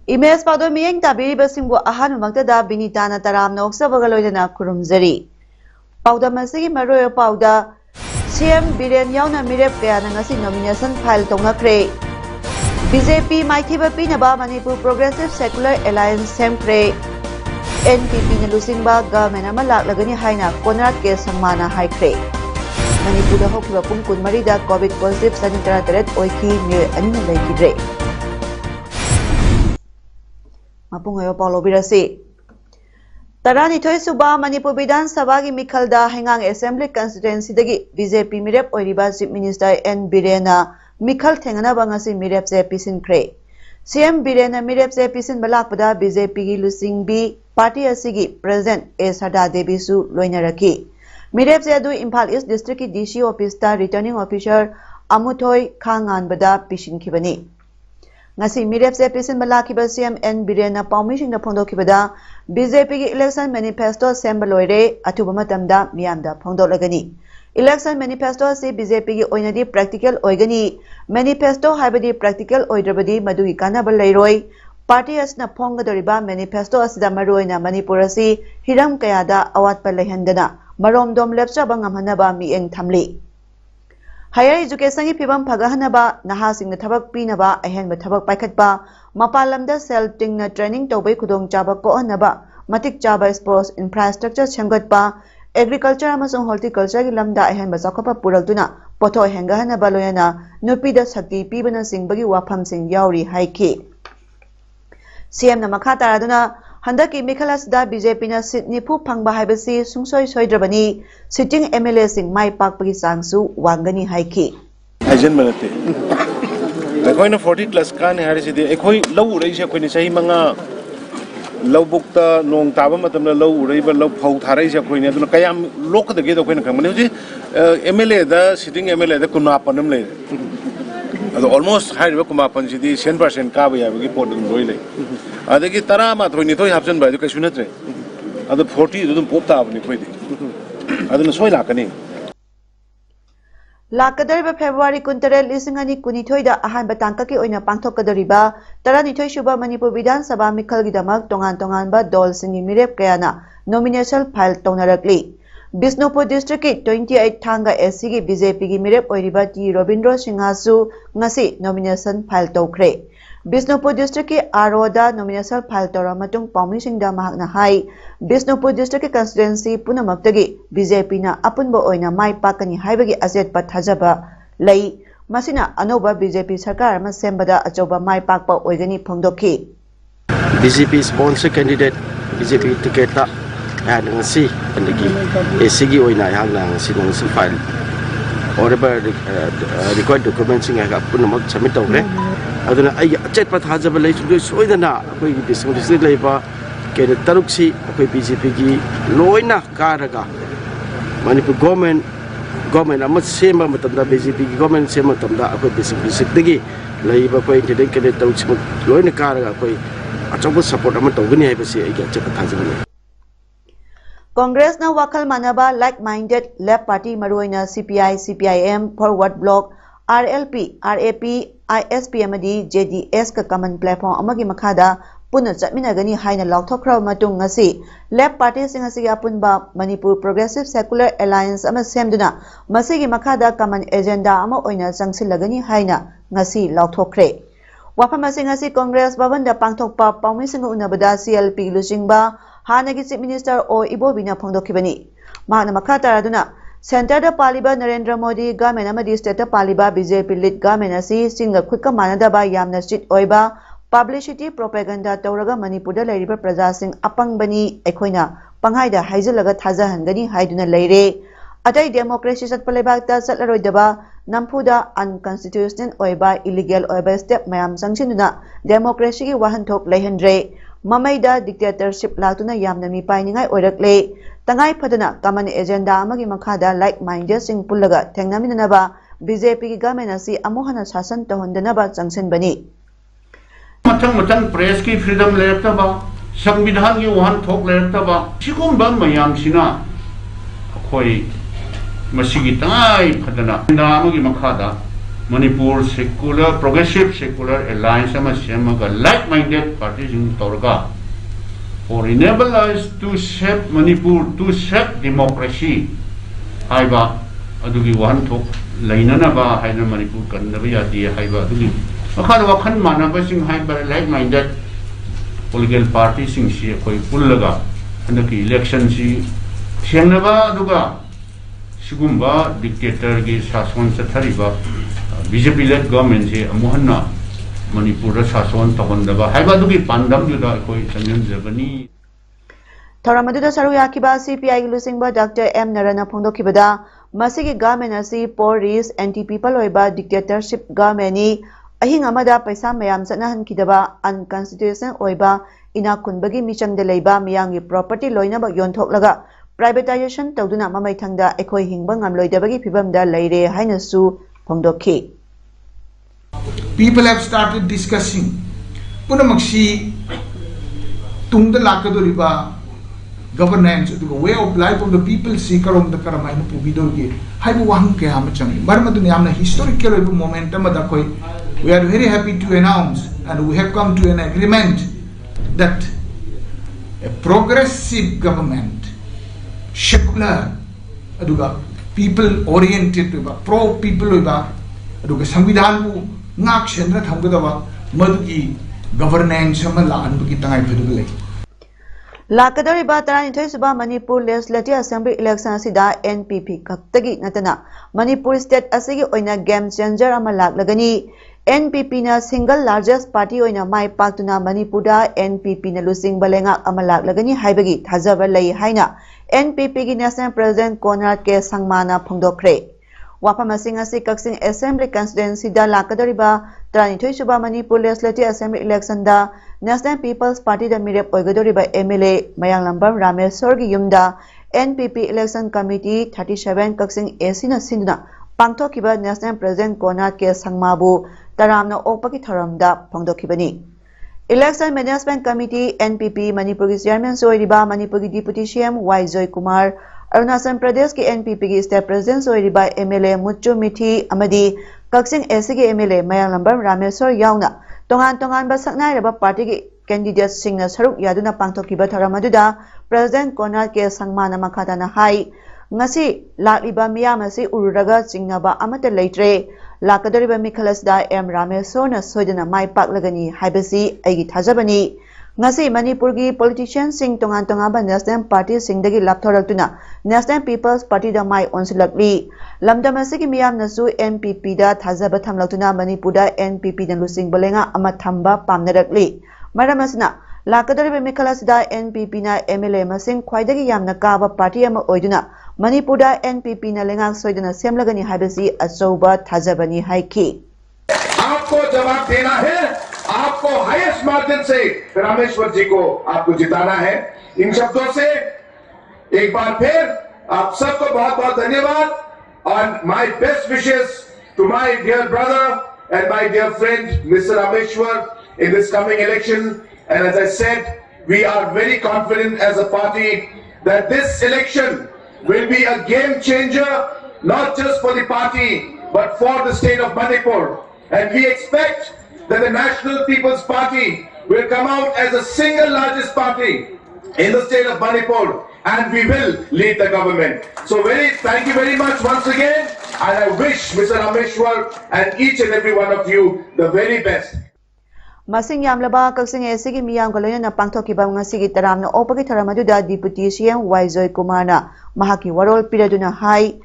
Imes Pado Miyeng Tabiri Basingbo Ahan Magdada Binitana Taram no Sabagaloidana Kurumzari. Pauda Masigi Maroyo Pauda CM Biren Yauna Mirep Kayanangasi nomination file Tongakre. BJP Maithiba Pinaba Manipur Progressive Secular Alliance Semkre. NPP Nalusingba Government Amalak Lagani Haina Konrad Ke Sangmana Haikre. Manipur the Hokiba Pumkun Marida COVID positive Sanitara Teret Oiki Mir Anina Laikidre. Mapungayo Paulo Birasi. Tarani Toy Suba Manipur Bidan Sabagi Mikalda Hangang Assembly Constituency Dagi BJP Mirep Oiriba Chief Minister N. Birena Mikal Tengana Bangasi Mirep Se Pisin Kre. CM Birena Mirep Se Pisin Balakpada BJP Lusing B Party Asigi President A. Sada Debisu Loinaraki. Mirep Se Adu Impal East District DC Office Ta Returning Officer Amutoy Kangan Bada Pishin Kibani. Ngasi Mirep Se Pisin Balakiba CM N. Birena Paumishin na Pondo Kibada BJP election manifesto Sembaloire Atuba Matamda Miamda Pondo Lagani. Election manifesto si BJP oinadi practical oigani manifesto haibadi practical oidrabadi madui kanaba leiroi party asna phongadoriba manifesto asida maroina Manipur asi hiram kayada awatpa lehandana maromdom lepchaba ngamhanaba mieng thamli. Higher education ki phibam phagahanaba nahasing na thabak pinaba ahenba thabak paikhatpa mapalamda sel tingna training tawbai khudong chaba ko anaba matik chaba sports infrastructure semgatpa agriculture amasung horticulture ki lamda ahenba chakhapa puraltuna potho hengahanaba loyana nupida sakti pibana singbagi wafam sing yauri haiki. CM na makha taraduna handaki mikhalasda BJP na Sydney phu phangba haibasi sungsoi soidrabani sitting MLA sing mai pakpagi sangsu wangani haiki. Hajan banate. Akoina 40 plus kan harisidi ekoi lau reise akoina sahi manga lau bukta nong taba matamna lau reiba lau phau tharai se akoina aduna kayam lokdage da akoina khamani hoji MLA da sitting MLA da kunna panam le. Ado almost high kumapan sidi 100% ka ba yabagi podung roi le. Adagi tarama thoi ni thoi hapjan ba ka sunatre. Ado 40 dum popta abni khoi di. Aduna soi lakani. Lakadariba February Kuntare Lisingani Kunitoida Ahan Batankaki Oina Pantokadariba, Taranitoy Shuba Manipur Bidan Saba Mikal Gidamak Tongan Tongan Ba Dol Singi Mirep Kayana, nomination file Tonarakli. Bisnupur District 28 Tanga SCG BJP Mirep Oiriba T. Robindro Singhasu Ngasi nomination file Tokre. Bisnupur District Aroda nomination file Toramatung Paumising Damahakna Hai, Bisnupur District Constituency Punamaktagi, BJP na Apunbo Oina Mai Pakani Haibagi Azet Patajaba Lay, Masina Anoba BJP Sarkar Masembada Ajoba Mai Pakpa Oigani Pongdoki. BJP sponsor candidate BJP ticket and see and the SCG Oina Hang Sinong file. Whatever required documents in a Punamak submit over. Aduna ay chat pat hazaba lay soidana akoi business leba ke taruksi akoi BJP gi loina karaga Manipur government amat sema matamda BJP gi government sema matamda akoi business digi laiba koi ke taruksi loina karaga akoi achobo support amat togani haibasi ay chat pat hazaba. Congress na wakal manaba like-minded left party maruina CPI CPIM forward bloc RLP RAP ISPM JDS ka common platform amagi makhada punna chatminagani haina lauthokra matung ngasi left party sing asigi apunba Manipur Progressive Secular Alliance ama semduna masigi makhada common agenda ama oina changsilagani haina ngasi lauthokre. Wafama sing asi Congress babanda pangthokpa paumising unabada CLP lusingba hanagi Chief Minister o Ibobina phongdokibani mahna makhata aduna Center da Paliba Narendra Modi government amadi state Paliba BJP lead government asi singa khutka manadaba yamna sit oiba publicity propaganda tawraga Manipur da lairiba praja sing apangbani ekhoina panghaida haijalaga thaja hangani haiduna leire atai democracy sat palebakta satlaroidaba nampuda unconstitutional oiba illegal oiba step mayam sangchinuna democracy gi wahanthok leihandre mamaida dictatorship latuna yamna mi painingai oirakle tangai phadana common agenda amagi makhada like minded sing pullaga thengnaminaba BJP gi government asi amuhana shasan tahondanaba changsinbani matang press ki freedom lertaba संविधान की वहां थोक लेरतबा सिगुम्बा मयाम सिना अखोई मसिगी तंगाई फदना नामगी मखादा Manipur secular progressive secular alliance अमा सेमगा लाइक माइंडेड पार्टीज इन तोरगा for enable us to shape Manipur to shape democracy हाइबा अदुगी वहां थोक लैननबा हाइना मणिपुर कन्नबा यादी हाइबा अदुगी मखादा वखन मानबा सिंग हाइबा like minded political parties sing si koi pullaga andaki election si thengnaba aduga sigumba dictator gi shason sathariba BJP led government si amuhanna manipur ra shason tawandaba haiba adugi pandam juda koi changyam jabani Thoramadu saru yakiba CPI gi lusingba Dr. M Narana phongdokibada masigi government asi police anti people oiba dictatorship government ni ahing amada paisa mayam sanahan kidaba unconstitutional oiba ina kunbagi michangde leiba miyangi property loina ba yonthoklaga privatization tawduna mamai thangda ekhoi hingba ngamloidabagi phibamda leire haina su phongdokhi people have started discussing punamakshi tungda lakadoriba governance the way of life of the people see karom the karamaina pubidorgi haibu wang ke hamachang marmaduni amna historical momentum da koi. We are very happy to announce and we have come to an agreement that a progressive government, secular, people oriented, pro people, संविधान को नाक Shendre थंगदवा मधुकी governance हमला अनुभवी तंगाई फिरगले Lakadoriba Taranithoi Suba Manipur Legislative Assembly election asida NPP kaktagi natana Manipur state asigi oina game changer ama laklagani NPP na single largest party oina mai paktuna Manipurda NPP na lusing balenga ama laklagani haibagi thajaba lei haina NPP gi national president Konrad K Sangmana phongdokre Waphamasing asi Kaksing Assembly constituency da lakadoriba Taranithoi Suba Manipur Legislative Assembly election da National People's Party da mirep oigadoriba MLA Mayang Lambam Rameswar gi yumda NPP Election Committee 37 Kaksing AC na sinduna pangthokiba National President Konrad K Sangmabu taramna opaki tharamda phongdokhibani Election Management Committee NPP Manipur gi chairman soiriba Manipur gi deputy CM Y Joy Kumar Arunachal Pradesh ki NPP gi state president soiriba MLA Muchu Mithi amadi Kaksing AC gi MLA Mayang Lambam Rameswar yauna Tongan basaknai raba party ki candidate singna saruk yaduna pangthokiba tharamaduna President Konrad K Sangmana makhatana hai ngasi lakliba miyam asi ururaga chingnaba amata leitre lakadoriba mikhalasda M Rameswar na soidana mai paklagani haibasi aigi thajabani ngasi Manipur gi politicians sing tongan ba national party singdagi lapthoraktuna National People's Party da mai onsilakli lamdamasi gi miyam nasu NPP da thajaba thamlaktuna Manipurda NPP na lusing balenga ama thamba pamnarakli maramasna lakadoriba mikhalasda NPP na MLA masing khwaidagi yamna kaba party ama oiduna Manipurda NPP na lengak soidana semlagani haibasi achouba thajabani haiki आपको जवाब देना है आपको highest margin से रामेश्वर जी को आपको जिताना है इन शब्दों से एक बार फिर आप सबको बहुत बहुत धन्यवाद और my best wishes to my dear brother and my dear friend mister Rameshwar in this coming election and as I said we are very confident as a party that this election will be a game changer not just for the party but for the state of Manipur. And we expect that the National People's Party will come out as the single largest party in the state of Manipur and we will lead the government. So thank you very much once again and I wish Mr. Rameshwar and each and every one of you the very best. Masing yamlaba Kaksing AC gi miyam galoina na pangthokiba ngasigi taramna opaki tharamaduna deputy CM Y Joy Kumar na mahaki warol piraduna hai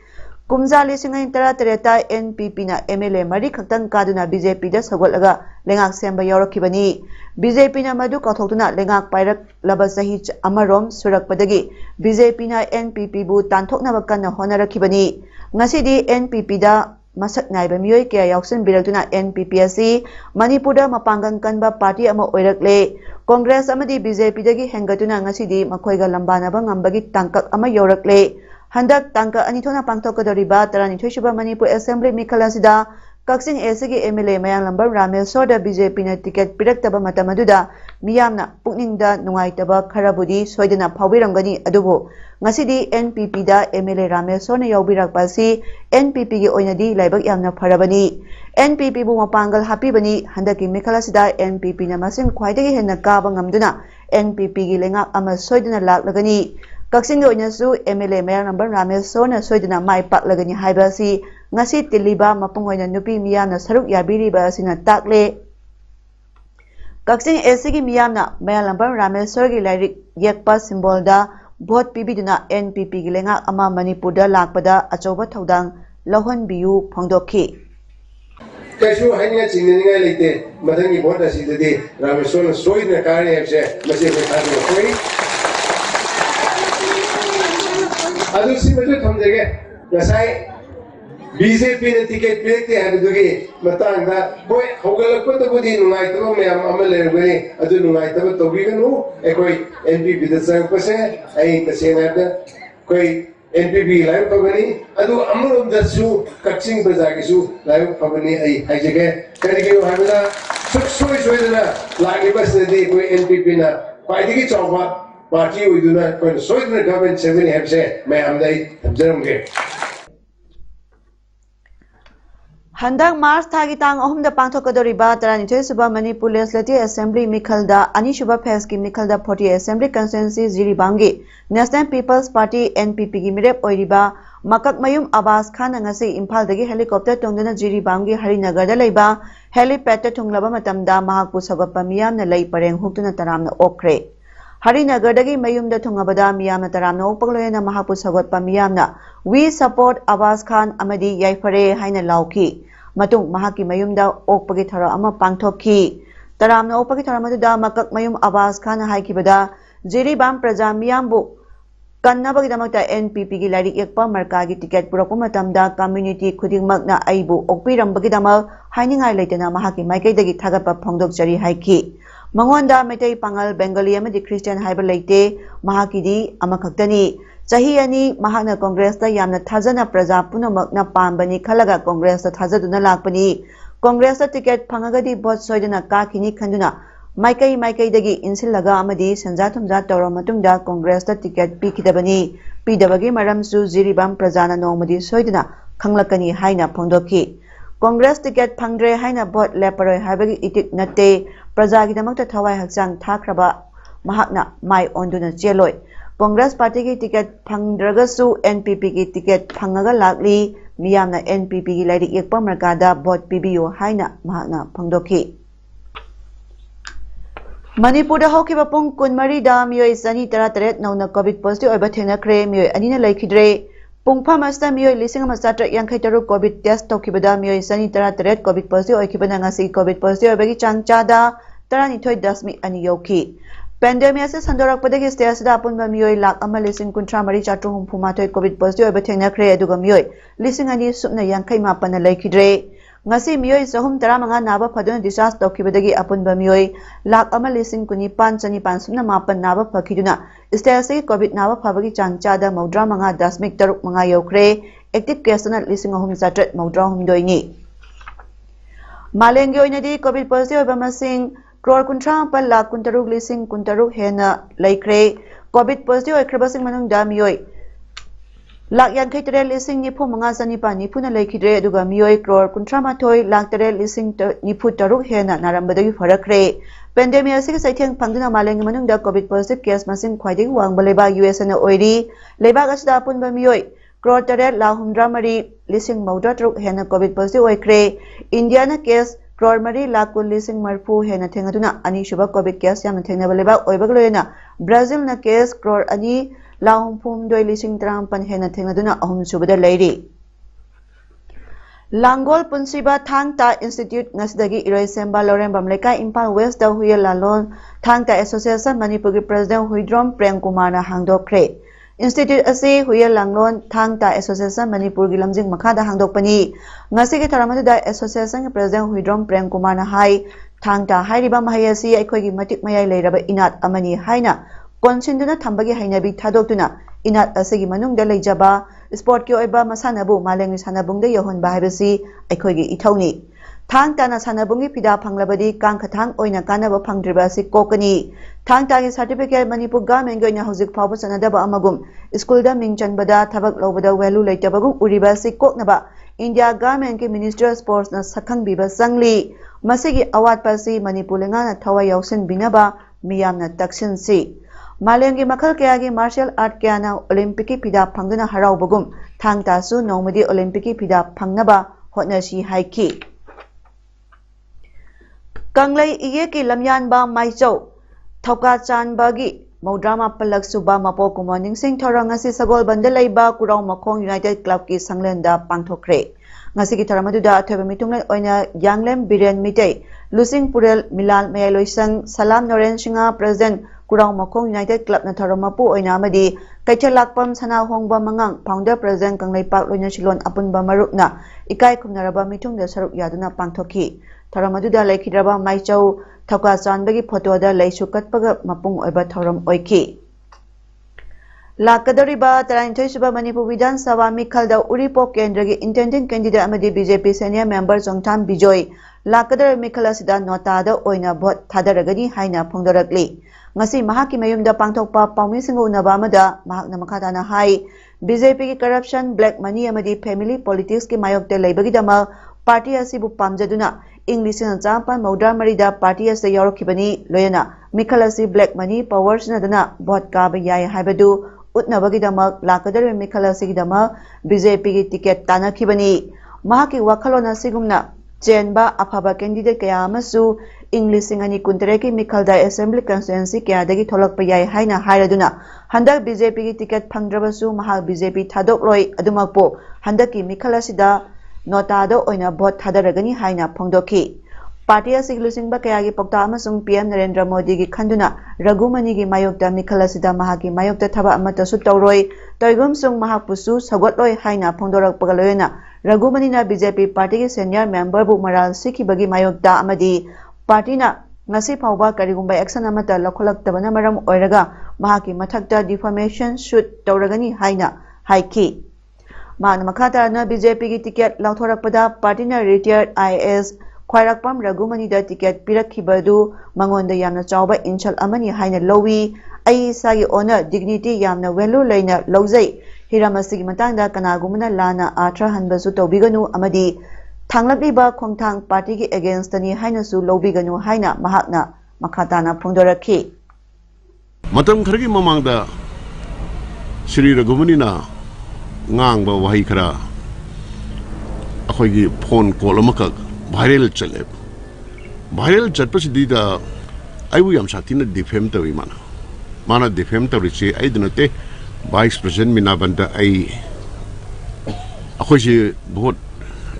Kumjali singai terata NPP na MLA mari khaktan kaduna BJP da sagolaga lengak semba yorokibani BJP na madu kathoktuna lengak pairak laba sahi amarom surakpadagi BJP na NPP bu tanthokna bakana honarakibani ngasidi NPP da masak naiba miyoi kaya yauksin birakduna NPP asi Manipurda mapangan kanba party ama oirakle Congress amadi BJP dagi hengatuna ngasidi makoiga lambanaba ngambagi tangkak ama yorakle handak tangka anithona pangthokadoriba 32 suba Manipur Assembly mikhalasida Kaksing Esigi MLA Mayang Lambar Ramel Soda BJP na ticket piraktaba matamaduda miyamna pukningda nungaitaba kharabudi soidana phawbiramgani adubu ngasidi NPP da MLA Ramel Sona yaubirakpasi NPP gi oinadi laibak yamna pharabani NPP bu mapangal hapibani handaki mikhalasida NPP na masin khwaidagi henna kaba ngamduna NPP gi lengak ama soidana laklagani Kaksing oinasu MLA Mayang Lambar Ramel Sona soidana mai paklagani haibasi ngasi tiliba mapungoina nupi miyamna saruk yabiriba sina takle Kaksing esigi miyamna Mayang Lambar Ramel Sorgi lairik yekpa symbolda vote pibiduna NPP gi lengak ama Manipurda lakpada achoba thodang lohonbiyu phongdokhi Kasu hanya chinningai leite madangi vote asidade Ramel Sona soidna kare hepse mase bethago koi adu simatu thamjege ngasai BJP ne ticket pilekte habidugi matangda boy hogalakpata budi nungaitaba mayam ama lerbani adu nungaitaba tobiganu ekoi NPP da sangpase ai tasenada koi NPP live pagani adu amulum dasu Kaksing bazagisu live pagani ai haijege karigi habida suksoi soidana lagi basnedi koi NPP na paidigi chawba party uiduna koi soidana government 7 hebse mayam dai tabjaramge Handang Mars thagi tang ahum da pangthokadoriba 32 suba Manipur Legislative Assembly mikhalda ani suba phase ki mikhalda 40 Assembly Constituency Jiribangi National People's Party NPP gi mirep oiriba makak mayum Abbas Khan ngasi Imphal dagi helicopter tongdana Jiribangi Harinagar da leiba helipad ta thunglaba matamda mahakpu sagappa miyamna lei pareng huktuna taramna okre Harinagar dagi mayumda thungabada miyamna taramna okpagloyena mahakpu sagappa miyamna We support Abbas Khan amadi yaifare haina lauki matung mahaki mayumda okpagi thara ama pangthokhi taramna okpagi thara maduda makak mayum Abbas Khan haikibada Jiribam praja miyambu kannabagi damakta NPP gi lari ekpa marka gi ticket purakpa matamda community khudingmakna aibu okpirambagi damak hainingai leitena mahaki maikai thagatpa phongdokjari haiki mangonda metai pangal Bengali amadi Christian haiba leite mahakidi amakhaktani Chahi ani mahakna Congress ta yamna thajana praja punamakna pambani khalaga Congress ta thajaduna lakpani Congress ta ticket phangagadi vote soidana kakhini khanduna maikai dagi insillaga amadi sanja thumja tawra matungda Congress ta ticket pikidabani pidabagi maramsu Jiribam prajana nongmadi soidana khanglakani haina phongdokhi Congress ticket phangdre haina vote leparoi habagi itik natte prajagi damakta thawai hakchang thakraba mahakna mai onduna cheloi Congress Party ki ticket phangdragasu NPP ki ticket phangaga lakli miyamna NPP ki lairi ekpa markada vote pibiyo haina mahakna phangdokhi Manipurda hokiba pung kunmari da miyoi sani 13 nauna COVID positive oiba thenakre miyoi anina laikhidre pungpha masta miyoi lising masatra yankhaitaru COVID test tokibada miyoi sani 13 COVID positive oikibana ngasi COVID positive oibagi changchada 32.2 yauki Pandemia se sandorakpadagi state da apunba miyoi lak ama lising kuntra mari chatru humpumathoi COVID positive oiba thenakre aduga miyoi lising ani supna yankhai mapana laikhidre ngasi miyoi sahum 15 naba phaduna discharge tokibadagi apunba miyoi lak ama lising kuni panchani pansumna mapan naba phakiduna state se COVID naba phabagi changchada maudra manga dasmik taruk manga yokre active case na lising ahum satrat maudra humdoi ni malengi oinadi COVID positive oiba masing crore kuntra pal lak kuntaruk lising kuntaruk hena laikre COVID positive oikrabasing manungda miyoi lak yankhai tere lising nipu manga sanipa nipuna laikhidre aduga miyoi crore kuntra mathoi lak tere lising nipu taruk hena narambadagi farakre pandemia se saitheng phangduna malengi manungda COVID positive case masing khwaidagi wangba leba US na oiri leba gasda punba miyoi crore tere la humdra mari lising maudra taruk hena COVID positive oikre India na case crore mari lakul lising marfu hena thengaduna ani shuba COVID case yamna thengnaba leba oibagloena Brazil na case crore ani lahum phum doi lising trampan hena thengaduna ahum subada leiri Langol Punsiba Thangta Institute ngasdagi iroi semba Loren Bamleka Impal West da huye lalon Thangta Association Manipur President Huidrom Prem Kumar na hangdokre Institute asi Huyel Langlon Thangta Association Manipur gi lamjing makhada hangdokpani ngasi gi tharamadda association gi president Huidrom Prem Kumar na hai Thangta hairiba mahai asi aikoi gi matik mayai leiraba inat amani haina konsinduna thambagi hainabi thadokuna inat asi gi manungda leijaba sport ki oiba masanabu malengi sanabungda yohonba haibasi aikoi gi ithawni Thangta sanabungi pida phanglabadi kangkhathang oina kanaba phangdriba si kokani Thangta gi certificate Manipur government gi oina hojik phawba sanadaba amagum school da mingchanbada thabak lobada value leitabagum uriba si koknaba India government ki Ministry of Sports na sakhang biba sangli masigi awat pasi Manipur lenga na thawai yausin binaba miyamna taksin si Malengi makhal kaya gi martial art kaya na Olympic ki pida phangduna haraubagum Thangta su nomadi Olympic ki pida phangnaba hotnashi haiki Kanglai iye ki lamyan ba maichau thauka chanba gi Maudrama palak suba mapo kumoning sing thorang ngasi sagol bandalai ba kurau makhong United Club ki sanglenda pangthokre ngasi ki tharamadu da athoba mitunglen oina yanglem biren mitei lusing purel milal mayaloisang salam noren singa president kurau makhong United Club na tharamapu oina amadi kaithalakpam sana hongba mangang founder president Kanglai Park loina silon apunba marupna ikai khumnaraba mitungda saruk yaduna pangthokhi Tharamadda Laikhidraba Maichau Thauka Chanbagi photo da Laisu Katpaga Mapung Oiba Thoram Oiki. Lakadoriba Taranthoi Suba Manipur Vidhan Sabha Mikhalda Uripo Kendragi intending candidate amadi BJP senior member Jongtham Bijoy Lakadar Mikhala Sida Notada Oina Bot Thadaragani Haina Phongdorakli. Ngasi mahaki mayumda pangthokpa pawmising unaba amada mahakna makhatana hai BJP ki corruption black money amadi family politics ki mayokte leibagidama party asibu pamjaduna English na champa Maudra Marida party as the Yorokibani Loyana Mikhalasi black money powers na dana bot ka bayai haibadu utnabagidama lakadar Mikhalasi dama BJP ki ticket tanakibani mahaki wakhalona sigumna chenba afaba candidate kaya amasu English singani kuntareki Mikhalda Assembly Constituency kaya dagi tholak bayai haina hairaduna handak BJP ki ticket phangdrabasu mahak BJP thadok loi adumakpo handaki Mikhalasida Notado oina bot thadaragani haina phongdoki party asig lusingba kaya gi pokta amasung PM Narendra Modi gi khanduna Ragumani gi mayokta Mikhalasida mahaki mayokta thaba amata su tawroi toigum sung mahakpusu sagotloi haina phongdorak pagaloyena Ragumani na BJP party gi senior member bu maral sikhibagi mayokta amadi party na ngasi phawba karigumba action amata lakholaktabana maram oiraga mahaki mathakta defamation suit tawragani haina haiki Maan makata na BJP ki ticket lauthorakpada party na retired IAS Khwairakpam Ragumani da ticket pirakhibadu mangonda yamna chawba inchal amani haina lowi ai sagi honor dignity yamna value leina lawjai hiramasigi matangda kanagumana lana atra hanbasu tawbiganu amadi thanglakliba khongthang party ki against ni haina su lobiganu haina mahakna makata na phongdorakhi matam khargi mamangda Shri Ragumani na ngang ba wahi khara akhoi gi phone call amaka viral chale viral chatpasidi da aibu yam satina defame tawi mana defame tawi che ai dinate vice president mina banda ai akhoi ji bahut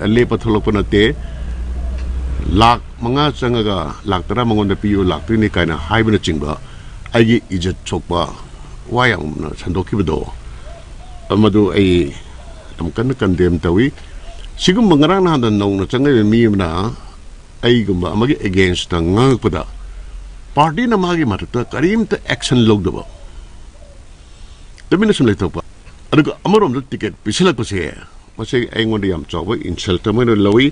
le patholopana te lak manga changaga lak tara mangon da piyo lak tri ni kaina haibna chingba ai gi ijat chokpa wayang na sandokibido amadu ai tamkan condemn tawi sigum mangarang na dan nong na changai mi na ai gumba amagi against ta ngakpada party na magi marta karim ta action logdaba tamina sunlai topa adu amarom da ticket pisilak pase mase ai ngon yam chawa insult tamina lawi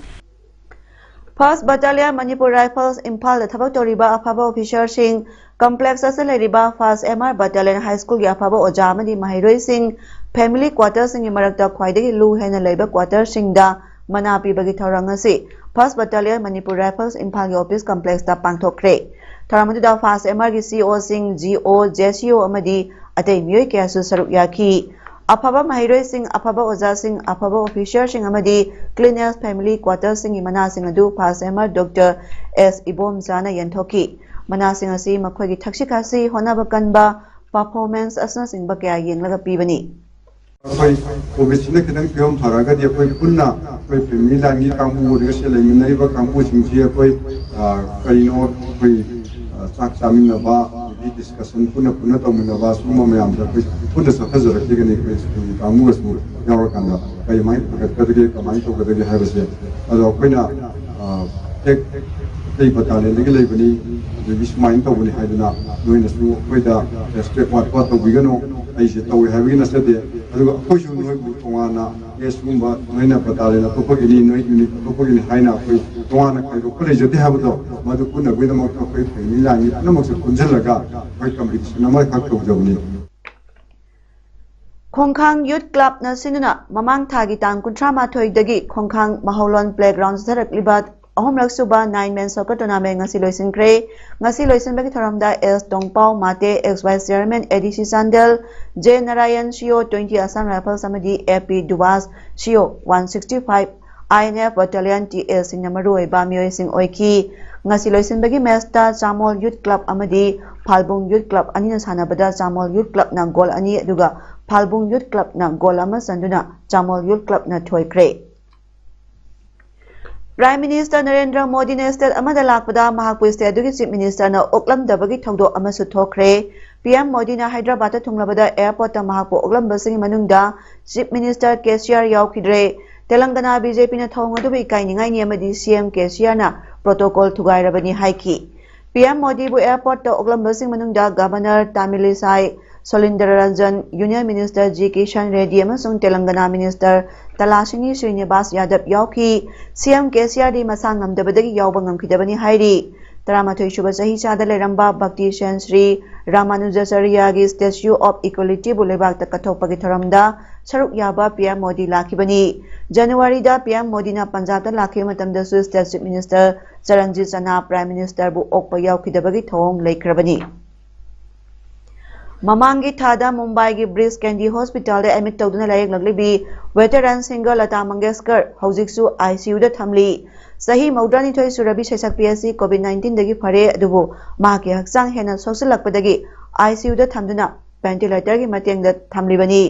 First Battalion Manipur Rifles Impal the Thabak Toriba Afaba officer sing complex Asalariba First MR Battalion High School Yapaba Ojamadi Mahiroi Singh family quarters sing Marakta Kwaidagi Lu Hena Labor quarters sing da Manapi Bagi Thorangasi First Battalion Manipur Rifles Impal office complex da Pangthokre Tharamadu da First MR gi CO Singh GO JCO Amadi Atei Miyoi Kyasu Saruk Yaki Afaba Mahiroi Singh Afaba Oja Singh Afaba officer sing Amadi Cleaners family quarters sing Mana Singh Adu First MR Dr. S Ibom Jana Yanthoki Mana Singh asi makhoi gi thaksikasi honaba kanba performance asna singba kya yenglaga pibani Koi obesina kadang piom haraga dia koi punna koi pemila ni kamu dia selai menai ba kamu singsia koi kalino koi sak samin ba discussion puna tamuna ba suma mayam da puna sa khazara ke gani ko sku kamu ga su yawar kanda kai mai ka ga kamai to ga ga ha base ado koina tek tei patale legi lei bani de bismai to bani haiduna noina su koida step what to bigano ai se to ha bigina se de ado ko ju noi bu tongana esumba noina patale na to ko ni noi ni to ko ni haina ko tongana kai ko le jodi ha bu madu kuna gwe mo to ko ni la ni na mo se kunjalaga ko competition ma ka to jawni Khongkhang Youth Club na sinuna mamang thagi tang kuntra ma thoi dagi Khongkhang Maholon Playground sarak libat ahomrak suba 9-man soccer tournament ngasi loisin kre ngasi loisin bagi thoramda S Tongpao Mate XY Chairman ADC Sandel J Narayan Shio 20 Assam Rifles Samadi AP Dubas Shio 165 INF Battalion TA sing namaru ba miyoi sing oiki ngasi loisin bagi match Chamol Youth Club amadi Phalbung Youth Club ani na sanabada Chamol Youth Club na goal ani aduga Phalbung Youth Club na goal ama sanduna Chamol Youth Club na thoi kre Prime Minister Narendra Modi ne state amada lakpada mahakpu state adugi Chief Minister na oklam dabagi thongdo amasu thokre PM Modi na Hyderabad thunglabada airport ta mahakpu oklam basing manungda Chief Minister KCR yaukidre Telangana BJP na thong adu bi kai ningai ni amadi CM KCR na protocol thugai rabani haiki PM Modi bu airport ta oklam basing manungda Governor Tamilisai Solindaranjan Union Minister G Kishan Reddy amasung Telangana Minister Talashini Srinivas Yadav yauki CM KCR di masang ngamdabadagi yauba ngamkidabani hairi Taramathoi Shuba Sahi Chada Leramba Bhakti Shen Sri Ramanujacharya Statue of Equality bu lebak ta kathokpagi thoramda saruk yaba PM Modi lakibani January da PM Modi na Punjab da lakhi matamda su State Chief Minister Charanjit Chana Prime Minister bu okpa yaukidabagi thong leikrabani Mamangi Thada Mumbai gi Bridge Candy Hospital de admit tawduna layek laglibi veteran singer Lata Mangeshkar hojiksu ICU da thamli sahi maudrani thoi surabi sesak PSC COVID-19 dagi phare adubu ma ki haksang hena sosilakpadagi ICU da thamduna ventilator gi mateng da thamlibani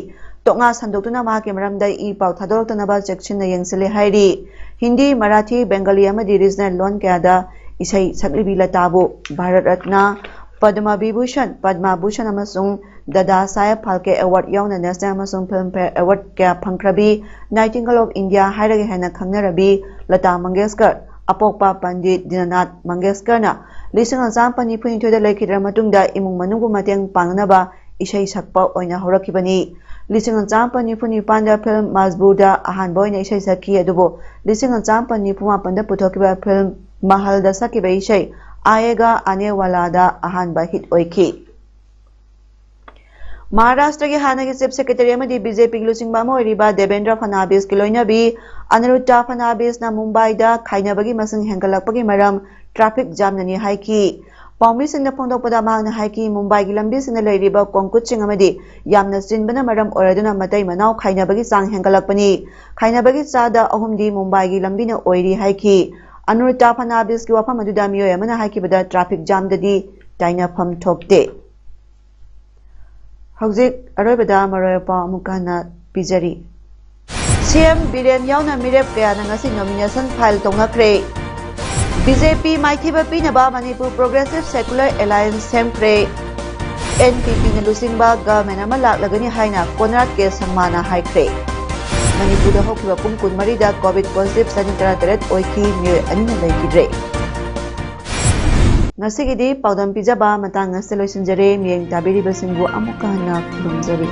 toknga sandoktuna ma ki maramda I pau thadorokna ba section na yengsile hairi Hindi Marathi Bengali amadi regional lon kya da isai saklibi Latabu Bharat Ratna Padma Vibhushan, Padma Bhushan amasung Dada Saheb Phalke Award yauna National amasung Filmfare Award kaya phangkrabi Nightingale of India hairage hena khangnarabi Lata Mangeshkar apokpa Pandit Dinanath Mangeshkar na lising ang pani phuni thoda laikhidra matungda imung manungbu mateng pangnaba isai sakpa oina horakibani lising ang pani phuni panda film Mazbuda ahan boy na isai sakhi adubo lising ang pani phuma panda puthokiba film Mahal da sakiba isai आएगा आने वाला दा Ahaan hit ओइकी Maharashtra के हाना के chief secretary अमदी BJP की लुसिंग बामो रिबा देवेंद्र फडणवीस की लोइनबी अनिरुद्ध फडणवीस ना मुंबई दा खाइनबगी मसंग हेंगलकपगी मरम ट्रैफिक जाम ननी हाइकी पाउमी सिंह फोंदोपदा मांगना हाइकी मुंबई की लंबी सिंह लेरिबा कोंकुचिंग अमदी यामना चिनबना मरम ओरदुना मतै मनाव खाइनबगी चांग हेंगलकपनी खाइनबगी चादा अहुमदी मुंबई की लंबी न ओइरी हाइकी Anuruddha Fadnavis ki wafam aduda miyoy amana haikibada traffic jam dadi tainafam thokte hojik aroibada maroyapa amukana pijari CM Biren yauna mirep kaya na ngasi nomination file tongakre BJP maithiba pinaba Manipur Progressive Secular Alliance Sempre NPP na lusingba government ama laklagani haina Konrad ke sangmana haikre Manipur da hokiba pung kunmari da COVID positive sanin tara oiki miyoy anina laikidre ngasigidi paudam pijaba matang ngase loisinjare miyeng tabiri basingbu amukana khurumjari